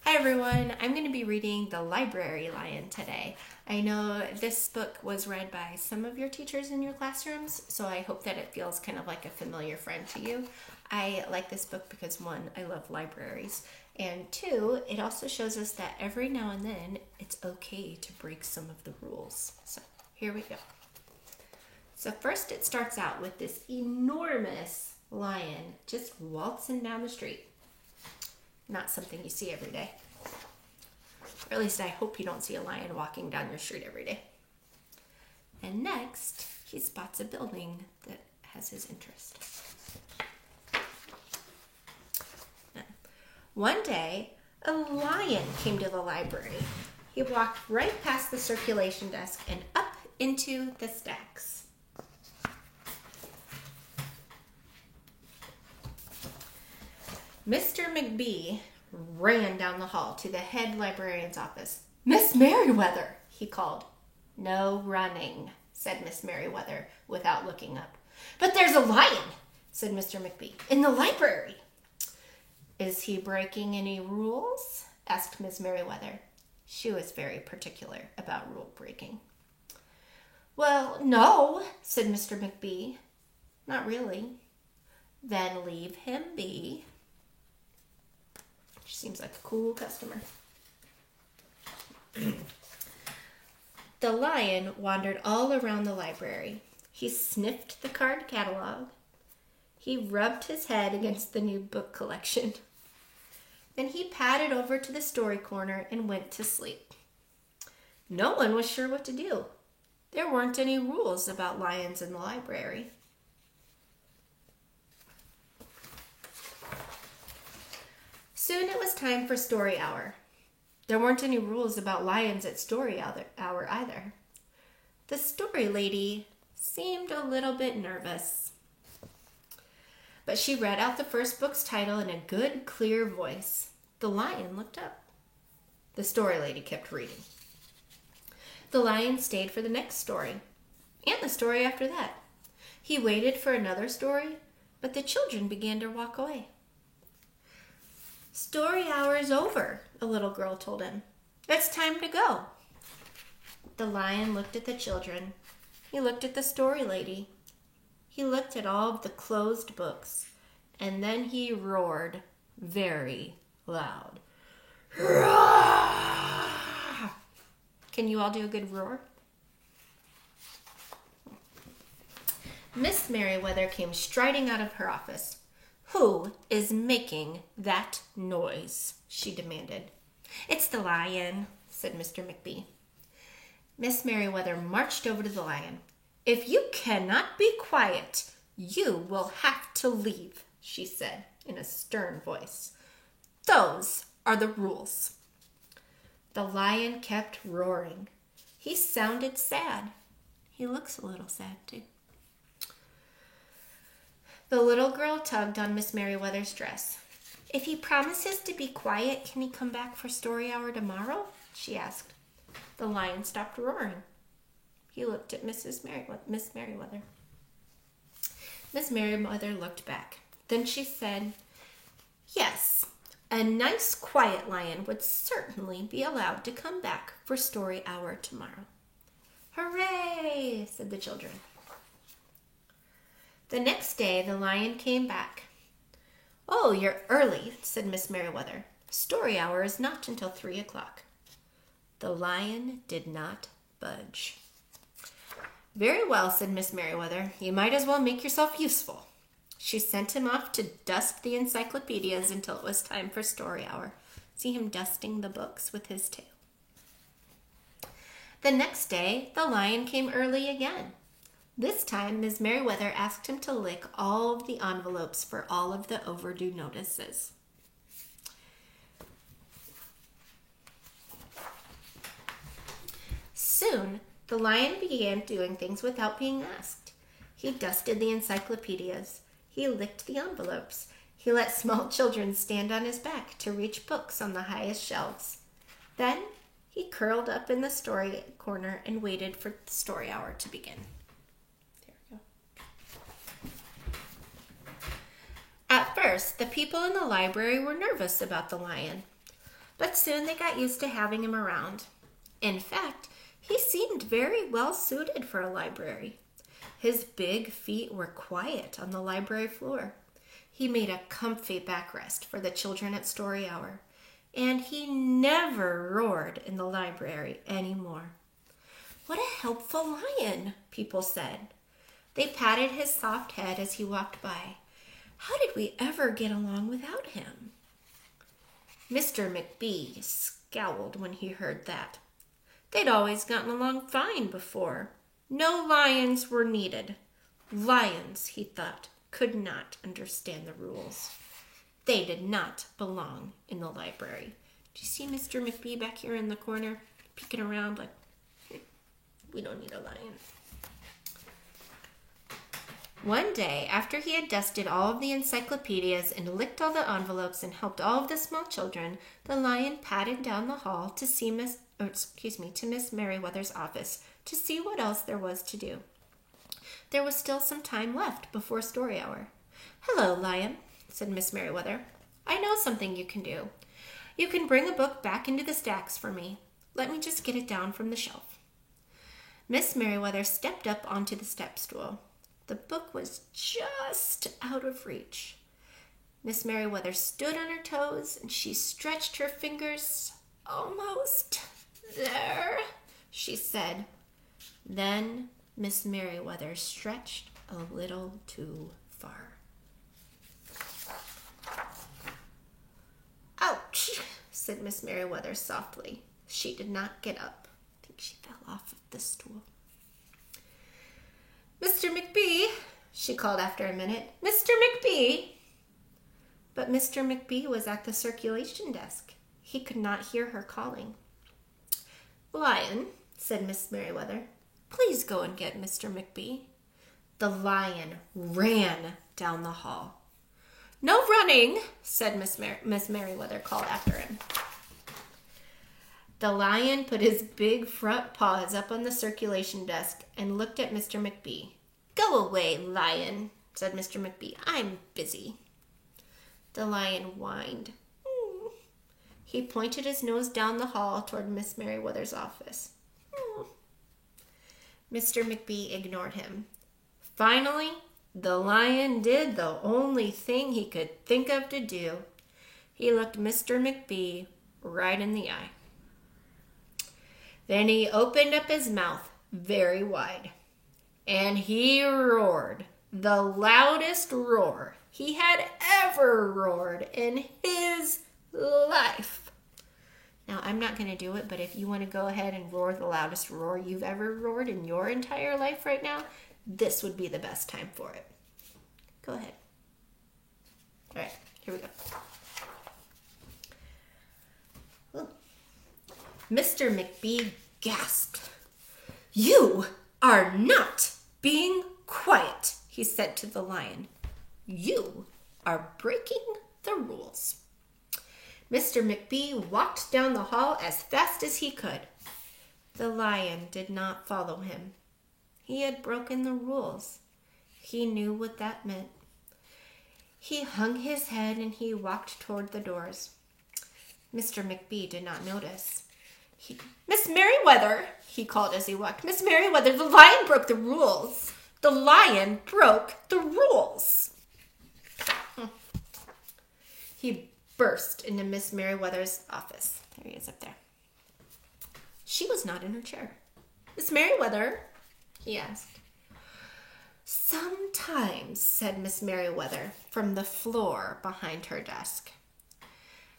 Hi everyone, I'm going to be reading The Library Lion today. I know this book was read by some of your teachers in your classrooms, so I hope that it feels kind of like a familiar friend to you. I like this book because one, I love libraries, and two, it also shows us that every now and then it's okay to break some of the rules. So here we go. So first it starts out with this enormous lion just waltzing down the street. Not something you see every day. Or at least I hope you don't see a lion walking down your street every day. And next, he spots a building that has his interest. One day, a lion came to the library. He walked right past the circulation desk and up into the stacks. Mr. McBee ran down the hall to the head librarian's office. "Miss Merriweather," he called. "No running," said Miss Merriweather without looking up. "But there's a lion," said Mr. McBee, "in the library." "Is he breaking any rules?" asked Miss Merriweather. She was very particular about rule breaking. "Well, no," said Mr. McBee. "Not really." "Then leave him be." She seems like a cool customer. The lion wandered all around the library. He sniffed the card catalog. He rubbed his head against the new book collection. Then he padded over to the story corner and went to sleep. No one was sure what to do. There weren't any rules about lions in the library. Soon it was time for story hour. There weren't any rules about lions at story hour either. The story lady seemed a little bit nervous, but she read out the first book's title in a good, clear voice. The lion looked up. The story lady kept reading. The lion stayed for the next story, and the story after that. He waited for another story, but the children began to walk away. "Story hour is over," a little girl told him. "It's time to go." The lion looked at the children. He looked at the story lady. He looked at all of the closed books, and then he roared very loud. "Roar!" Can you all do a good roar? Miss Merriweather came striding out of her office. "Who is making that noise?" she demanded. "It's the lion," said Mr. McBee. Miss Merriweather marched over to the lion. "If you cannot be quiet, you will have to leave," she said in a stern voice. "Those are the rules." The lion kept roaring. He sounded sad. He looks a little sad, too. The little girl tugged on Miss Merriweather's dress. "If he promises to be quiet, can he come back for story hour tomorrow?" she asked. The lion stopped roaring. He looked at Miss Merriweather. Miss Merriweather looked back. Then she said, "Yes, a nice quiet lion would certainly be allowed to come back for story hour tomorrow." "Hooray!" said the children. The next day, the lion came back. "Oh, you're early," said Miss Merriweather. "Story hour is not until 3 o'clock." The lion did not budge. "Very well," said Miss Merriweather. "You might as well make yourself useful." She sent him off to dust the encyclopedias until it was time for story hour. See him dusting the books with his tail. The next day, the lion came early again. This time, Ms. Merriweather asked him to lick all of the envelopes for all of the overdue notices. Soon, the lion began doing things without being asked. He dusted the encyclopedias. He licked the envelopes. He let small children stand on his back to reach books on the highest shelves. Then, he curled up in the story corner and waited for the story hour to begin. At first, the people in the library were nervous about the lion. But soon they got used to having him around. In fact, he seemed very well suited for a library. His big feet were quiet on the library floor. He made a comfy backrest for the children at story hour, and he never roared in the library anymore. "What a helpful lion," people said. They patted his soft head as he walked by. "How did we ever get along without him?" Mr. McBee scowled when he heard that. They'd always gotten along fine before. No lions were needed. Lions, he thought, could not understand the rules. They did not belong in the library. Do you see Mr. McBee back here in the corner, peeking around like, we don't need a lion? One day, after he had dusted all of the encyclopedias and licked all the envelopes and helped all of the small children, the lion padded down the hall to see Miss Merriweather's office to see what else there was to do. There was still some time left before story hour. "Hello, Lion," said Miss Merriweather. "I know something you can do. You can bring a book back into the stacks for me. Let me just get it down from the shelf." Miss Merriweather stepped up onto the step stool. The book was just out of reach. Miss Merriweather stood on her toes and she stretched her fingers. "Almost there," she said. Then Miss Merriweather stretched a little too far. "Ouch," said Miss Merriweather softly. She did not get up. I think she fell off of the stool. "Mr. McBee," she called after a minute. "Mr. McBee." But Mr. McBee was at the circulation desk. He could not hear her calling. "Lion," said Miss Merriweather, "please go and get Mr. McBee." The lion ran down the hall. "No running," said Miss Merriweather called after him. The lion put his big front paws up on the circulation desk and looked at Mr. McBee. "Go away, Lion," said Mr. McBee. "I'm busy." The lion whined. He pointed his nose down the hall toward Miss Merriweather's office. Mr. McBee ignored him. Finally, the lion did the only thing he could think of to do. He looked Mr. McBee right in the eye. Then he opened up his mouth very wide, and he roared the loudest roar he had ever roared in his life. Now, I'm not going to do it, but if you want to go ahead and roar the loudest roar you've ever roared in your entire life right now, this would be the best time for it. Go ahead. All right, here we go. Ooh. Mr. McBee gasped. "You are not being quiet," he said to the lion. "You are breaking the rules." Mr. McBee walked down the hall as fast as he could. The lion did not follow him. He had broken the rules. He knew what that meant. He hung his head and he walked toward the doors. Mr. McBee did not notice. "Miss Merriweather," he called as he walked. "Miss Merriweather, the lion broke the rules. The lion broke the rules." He burst into Miss Merriweather's office. There he is up there. She was not in her chair. "Miss Merriweather?" he asked. "Sometimes," said Miss Merriweather from the floor behind her desk,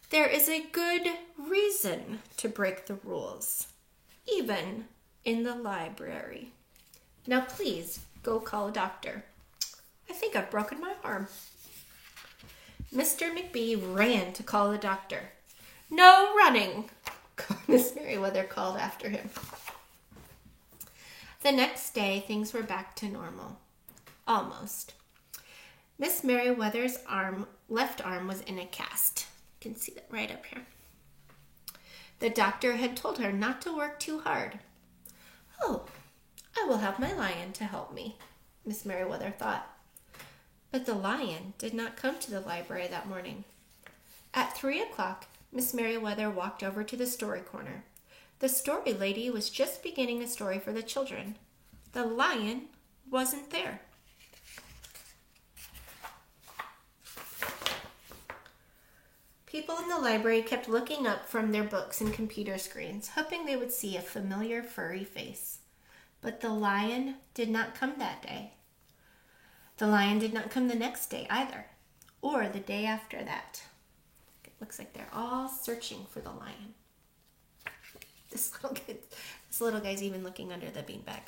"there is a good reason to break the rules, even in the library. Now please go call a doctor. I think I've broken my arm." Mr. McBee ran to call the doctor. "No running," Miss Merriweather called after him. The next day, things were back to normal. Almost. Miss Merriweather's left arm was in a cast. You can see that right up here. The doctor had told her not to work too hard. "Oh, I will have my lion to help me," Miss Merriweather thought. But the lion did not come to the library that morning. At 3 o'clock, Miss Merriweather walked over to the story corner. The story lady was just beginning a story for the children. The lion wasn't there. People in the library kept looking up from their books and computer screens, hoping they would see a familiar furry face. But the lion did not come that day. The lion did not come the next day either, or the day after that. It looks like they're all searching for the lion. This little guy's even looking under the beanbag.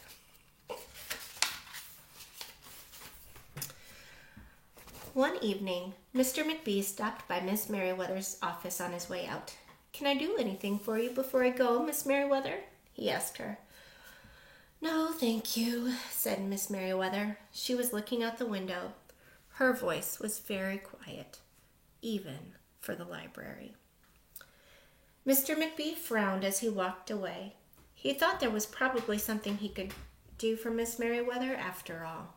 One evening, Mr. McBee stopped by Miss Merriweather's office on his way out. "Can I do anything for you before I go, Miss Merriweather?" he asked her. "No, thank you," said Miss Merriweather. She was looking out the window. Her voice was very quiet, even for the library. Mr. McBee frowned as he walked away. He thought there was probably something he could do for Miss Merriweather after all.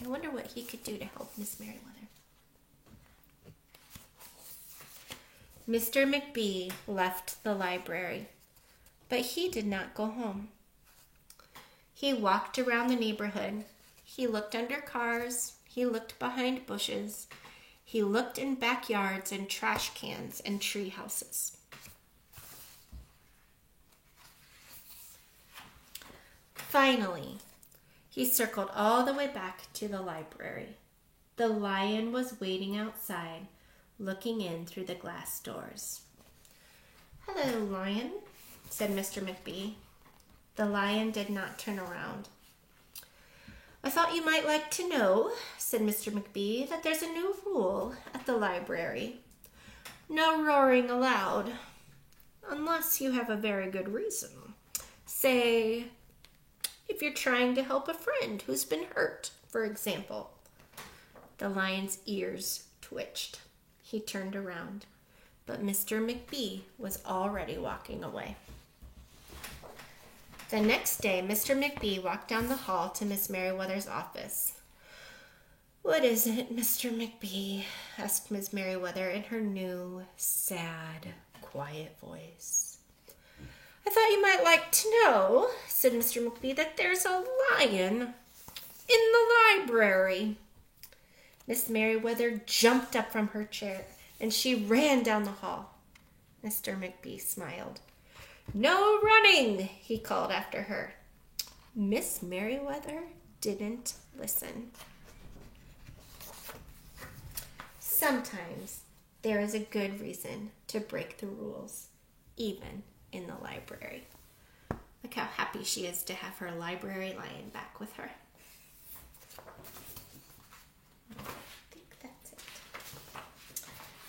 I wonder what he could do to help Miss Merriweather. Mr. McBee left the library, but he did not go home. He walked around the neighborhood. He looked under cars. He looked behind bushes. He looked in backyards and trash cans and tree houses. Finally, he circled all the way back to the library. The lion was waiting outside, looking in through the glass doors. "Hello, lion," said Mr. McBee. The lion did not turn around. "I thought you might like to know," said Mr. McBee, "that there's a new rule at the library. No roaring aloud, unless you have a very good reason. Say, if you're trying to help a friend who's been hurt, for example." The lion's ears twitched. He turned around, but Mr. McBee was already walking away. The next day, Mr. McBee walked down the hall to Miss Merriweather's office. "What is it, Mr. McBee?" asked Miss Merriweather in her new, sad, quiet voice. "I thought you might like to know," said Mr. McBee, "that there's a lion in the library." Miss Merriweather jumped up from her chair, and she ran down the hall. Mr. McBee smiled. "No running," he called after her. Miss Merriweather didn't listen. Sometimes there is a good reason to break the rules, even in the library. Look how happy she is to have her library lion back with her. I think that's it.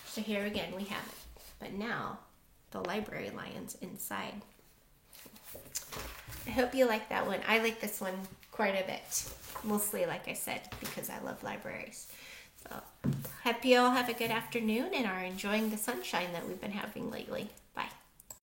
So here again we have it. But now the library lion's inside. I hope you like that one. I like this one quite a bit. Mostly, like I said, because I love libraries. So, hope you all have a good afternoon and are enjoying the sunshine that we've been having lately.